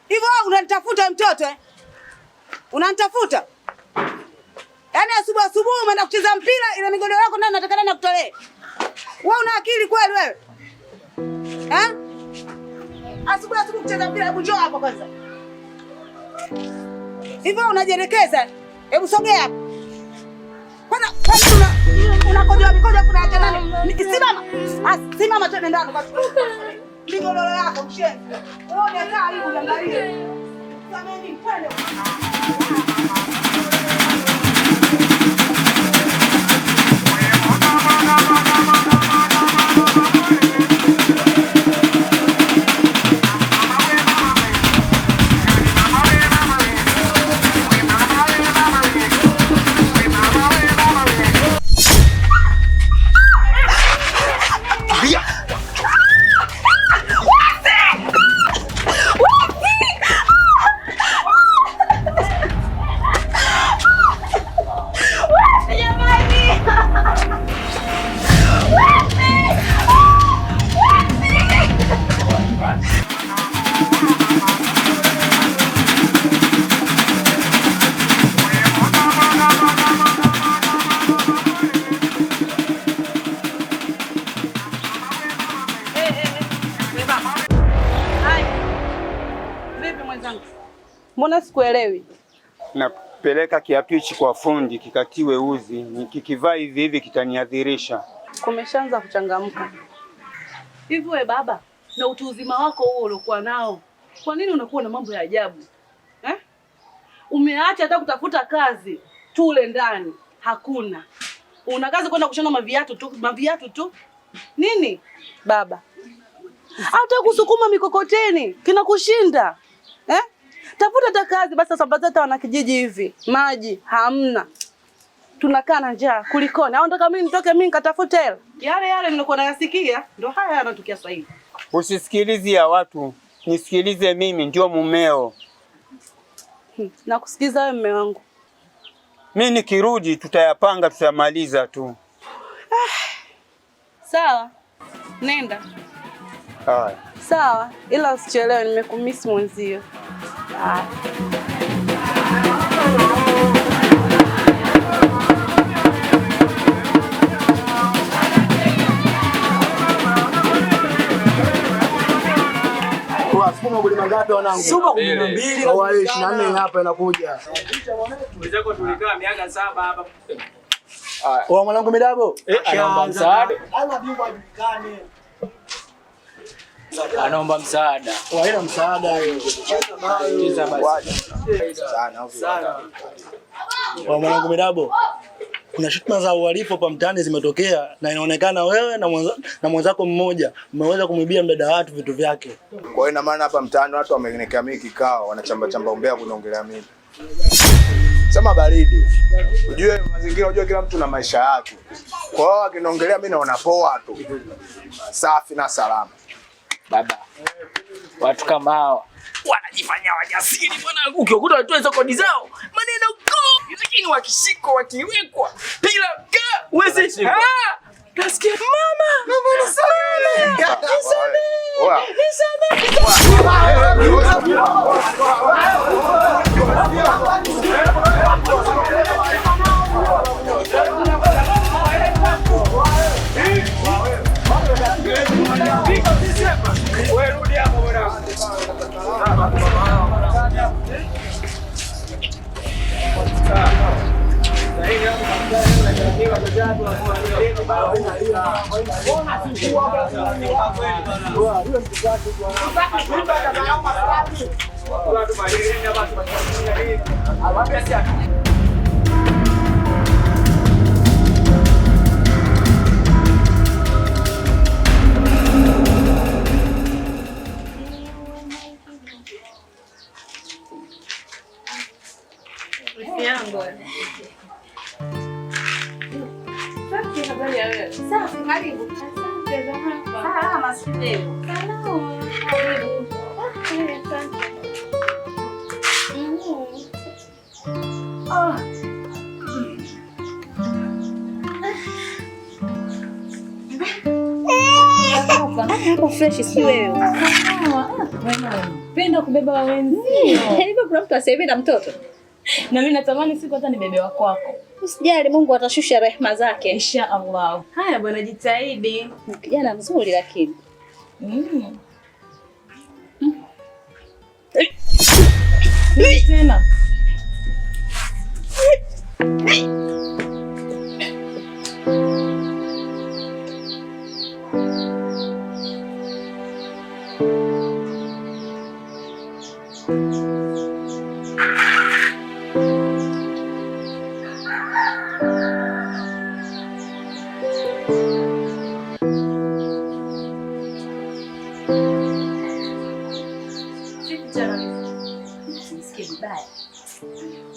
Hivyo unanitafuta mtoto eh? Unanitafuta? Yaani asubuhi umeenda kucheza mpira ile migodoro yako nani nataka nani akutolee? Wewe una akili kweli wewe? Eh? Asubuhi kucheza mpira, hebu njoo hapa kwanza. Hivyo unajielekeza? Hebu sogea hapa. Kwanza unakojoa mikojo kuna acha nani? Simama. Simama twende ndani basi. Migodoro yako mshenzi. Wewe unakaa hivi unaangalia. Sameni twende. Mbona sikuelewi? Napeleka kiatu hichi kwa fundi kikatiwe uzi. Nikikivaa hivi hivi kitaniadhirisha. Kumeshaanza kuchangamka. Hivi wewe baba, na utu uzima wako huo uliokuwa nao, kwa nini unakuwa na mambo ya ajabu? Umeacha hata kutafuta kazi tule ndani. Hakuna. Una kazi kwenda kushona maviatu tu. Nini? Baba. Hata kusukuma mikokoteni kinakushinda. Tafuta hata kazi basi sababu hata wana kijiji hivi. Maji hamna. Tunakaa na njaa kulikoni? Au nataka mimi nitoke mimi nikatafute hela? Yale nilikuwa nayasikia ndio haya yanatokea sasa hivi. Usisikilize ya watu, nisikilize mimi ndio mumeo. Nakusikiza wewe mume wangu. Mimi nikirudi tutayapanga tutamaliza tu. Sawa. Nenda. Haya. Sawa, ila usichelewe nimekumisi mwenzio. Kwa sukuma goli mangapi wanangu? Sukuma 12 au 24 hapa inakuja. Tulizako tulikaa miaka 7 hapa. Kwa mwanangu Midabo. Anaomba msaada. Ana bingwa ajulikane. Anaomba msaada. Haina msaada hiyo. Cheza basi. Sana. Kwa mwanangu Midabo. Kuna shutuma za uhalifu hapa mtaani zimetokea na inaonekana wewe na mwenzako mmoja mmeweza kumwibia mdada watu vitu vyake. Kwa hiyo ina maana hapa mtaani watu wamenekea mimi kikao wanachamba umbea kunaongelea mimi. Sema baridi. Unajua mazingira, unajua kila mtu na maisha yake. Kwa hiyo akinaongelea mimi naona poa tu. Safi na salama. Baba. Watu kama hao wanajifanya wajasiri bwana. Ukikuta watu hizo kodi zao, maneno lakini wakishiko wakiwekwa bila ka uweze nasikia mama Safi, karibu. Asante za hapa. Salama sije. Salama. Karibu. Asante. Hapa fresh si wewe. Penda kubeba wenzio. Hivyo kuna mtu asiyependa mtoto. Na mimi natamani siku hata nibebe wa kwako. Usijali, Mungu atashusha rehema zake. Insha Allah. Haya bwana, jitahidi. Kijana mzuri lakini. Tena.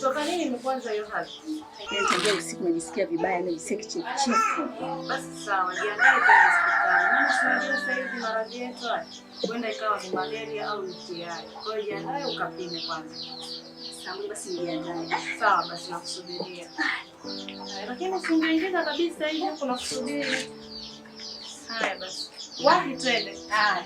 Toka nini imekuanza hiyo hali? Ndio usiku najisikia vibaya, najisikia kichefuchefu. Basi sawa, jiandae kwenda hospitali. Maana tunajua sasa hivi maradhi yetu haya huenda ikawa ni malaria au UTI. Kwa hiyo jiandae ukapime kwanza. Sawa, basi nijiandae. Sawa, basi nakusubiria. Lakini usiingiza kabisa hivi kuna kusubiri. Haya basi. Wapi twende? Haya.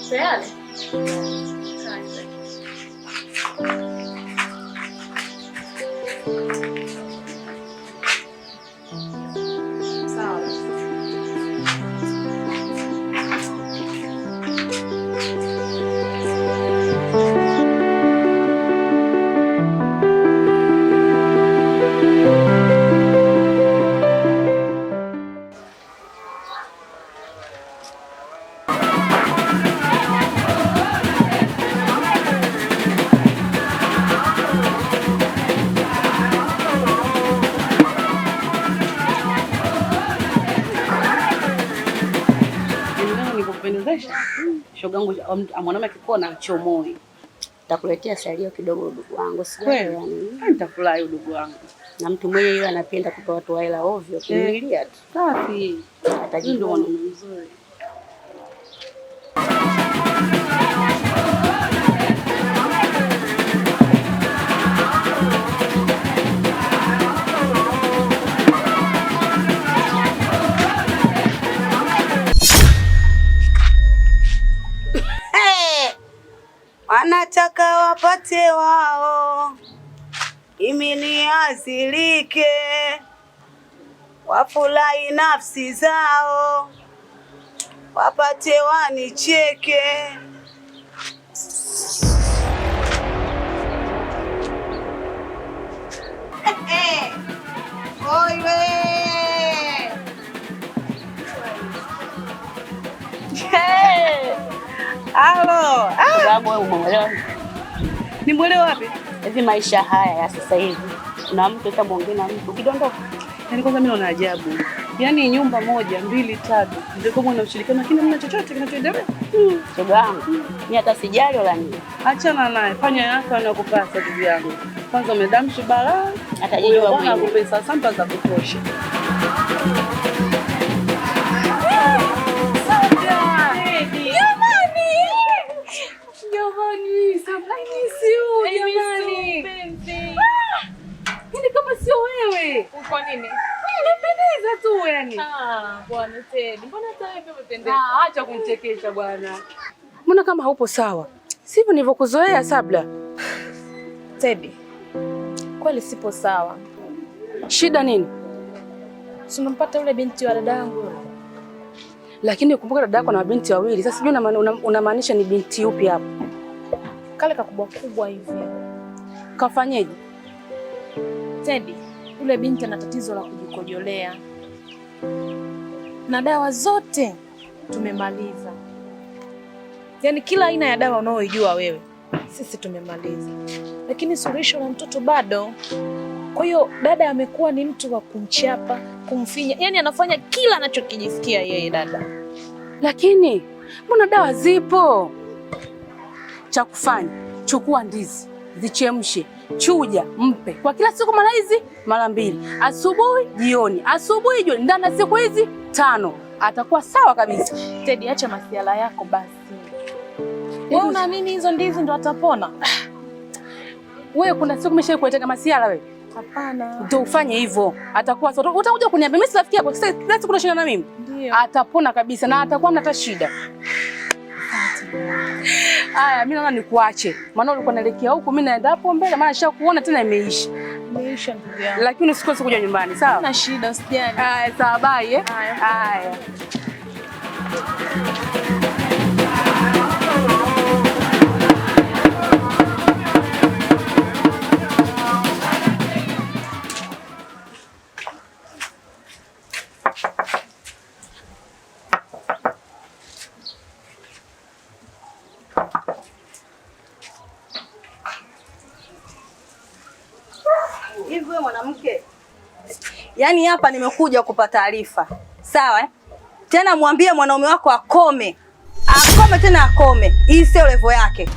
Tayari? Shogangu mwanaume akikuona chomoi. Nitakuletea salio kidogo ndugu wangu. Kweli? Nitafurahi ndugu wangu. Na mtu mwenye yule anapenda kutoa watu hela ovyo, kunilia tu. Safi. Atajijua mzuri. Wanataka wapate wao, imi niazilike, wafurahi nafsi zao, wapate wanicheke. Oiwe! Halo. Sababu wewe umeelewa? Ni mwelewa wapi? Hivi maisha haya ya sasa hivi. Kuna mtu hata muongee na mtu kidondoka. Yaani kwanza mimi naona ajabu. Yaani nyumba moja, mbili, tatu, ndio kama una ushirikiano lakini hamna chochote kinachoendelea. Shoga yangu. Mimi hata sijali wala nini. Achana naye, fanya yako anakupasa ndugu yangu. Kwanza umedamshi balaa, atajijua mwenyewe. Anakupesa sampa za kutosha. Jamani, samani sio jamani. Yaani kama sio wewe. Kwa nini? Umependeza tu yani. Bwana Teddy, mbona hata wewe umependeza? Acha kunichekesha bwana. Mbona kama haupo sawa? Sivyo nilivyokuzoea Sabla. Teddy, kweli sipo sawa. Shida nini? Tunampata yule binti wa dadangu. Lakini kumbuka dada yako na mabinti wawili. Sasa sijui unamaanisha ni binti upi hapo? Kale kakubwa kubwa hivi. Kafanyeje? Teddy, yule binti ana tatizo la kujikojolea. Na dawa zote tumemaliza. Yaani kila aina ya dawa unaoijua wewe, sisi tumemaliza. Lakini suluhisho la mtoto bado. Kwa hiyo dada amekuwa ni mtu wa kumchapa, kumfinya. Yaani anafanya kila anachokijisikia yeye dada. Lakini mbona dawa zipo? Cha kufanya, chukua ndizi, zichemshe, chuja, mpe. Kwa kila siku mara hizi, mara 2. Asubuhi, jioni. Asubuhi, jioni. Ndani ya siku hizi 5. atakuwa sawa kabisa. Teddy, acha masiala yako basi. Wewe unaamini hizo ndizi ndo atapona? Wewe kuna siku umeshawahi kuitega masiala wewe? Hapana. Ndio ufanye hivyo. Atakuwa sawa. Utakuja kuniambia mimi si rafiki yako. Sasa kila siku unashinda na mimi. Ndio. Atapona kabisa na atakuwa hana shida. Aya, mimi naona nikuache. Maana ulikuwa unaelekea huko, mimi naenda hapo mbele, maana nishakuona tena imeisha. Imeisha ndugu yangu. Lakini usikose kuja nyumbani, sawa? Hana shida, usijali. Aya, sawa, bye. Aya. Hivi wewe mwanamke, yaani hapa nimekuja kupa taarifa, sawa eh? Tena mwambie mwanaume wako akome, tena akome. Hii sio level yake.